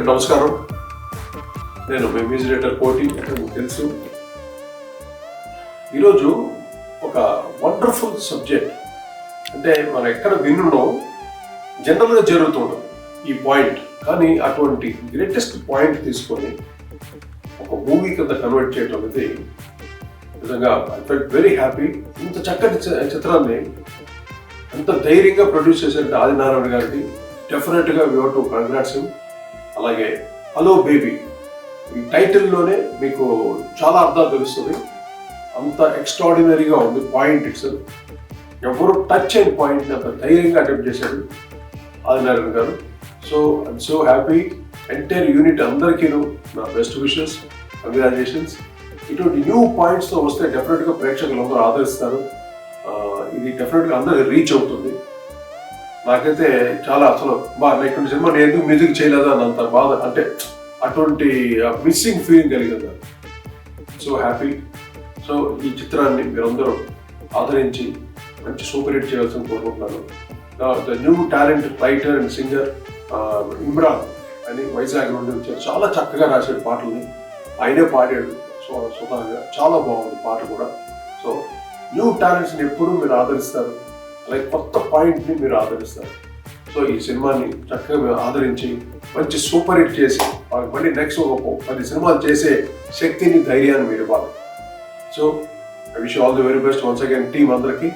అందరికీ నమస్కారం. నేను మీ మ్యూజిక్ డైరెక్టర్ కోటి అంటే మీకు తెలుసు. ఈరోజు ఒక వండర్ఫుల్ సబ్జెక్ట్, అంటే మనం ఎక్కడ వినున్నాం, జనరల్గా జరుగుతుంటాం ఈ పాయింట్, కానీ అటువంటి గ్రేటెస్ట్ పాయింట్ తీసుకొని ఒక మూవీ కింద కన్వర్ట్ చేయడం అనేది నిజంగా ఐ ఫెల్ట్ వెరీ హ్యాపీ. ఇంత చక్కటి చిత్రాన్ని ఎంత ధైర్యంగా ప్రొడ్యూస్ చేశారంటే ఆదినారాయణ గారికి డెఫినెట్గా we have to congrats him. అలాగే హలో బేబీ, ఈ టైటిల్లోనే మీకు చాలా అర్థాలు తెలుస్తుంది. అంత ఎక్స్ట్రాడినరీగా ఉంది పాయింట్. ఇట్స్ ఎవరు టచ్ అయిన పాయింట్ అంత ధైర్యంగా అటెంప్ట్ చేశారు ఆదినారాయణ గారు. So I'm so happy. Entire unit అందరికీను నా బెస్ట్ విషెస్, కంగ్రాచులేషన్స్. ఇటువంటి న్యూ పాయింట్స్తో వస్తే డెఫినెట్గా ప్రేక్షకులు అందరూ ఆదరిస్తారు. ఇది డెఫినెట్గా అందరికి రీచ్ అవుతుంది. నాకైతే చాలా అసలు ఇటువంటి సినిమా నేను ఎందుకు మ్యూజిక్ చేయలేదా అన్నంత బాధ, అంటే అటువంటి మిస్సింగ్ ఫీలింగ్ కలిగింది. So happy. సో ఈ చిత్రాన్ని మీరందరూ ఆదరించి మంచి సూపర్ హిట్ చేయాల్సింది కోరుకుంటున్నాను. The new talent writer and singer Imran అని వైజాగ్ నుండి వచ్చారు. చాలా చక్కగా రాశాడు పాటల్ని, ఆయనే పాడాడు స్వతహాగా. చాలా బాగుంది పాట కూడా. సో న్యూ టాలెంట్స్ని ఎప్పుడూ మీరు ఆదరిస్తారు, అలాగే కొత్త పాయింట్ని మీరు ఆదరిస్తారు. సో ఈ సినిమాని చక్కగా మీరు ఆదరించి మంచి సూపర్ హిట్ చేసి మళ్ళీ నెక్స్ట్ ఒక 10 సినిమాలు చేసే శక్తిని, ధైర్యాన్ని మీరు ఇవ్వాలి. So I wish all the very best once again team అందరికీ.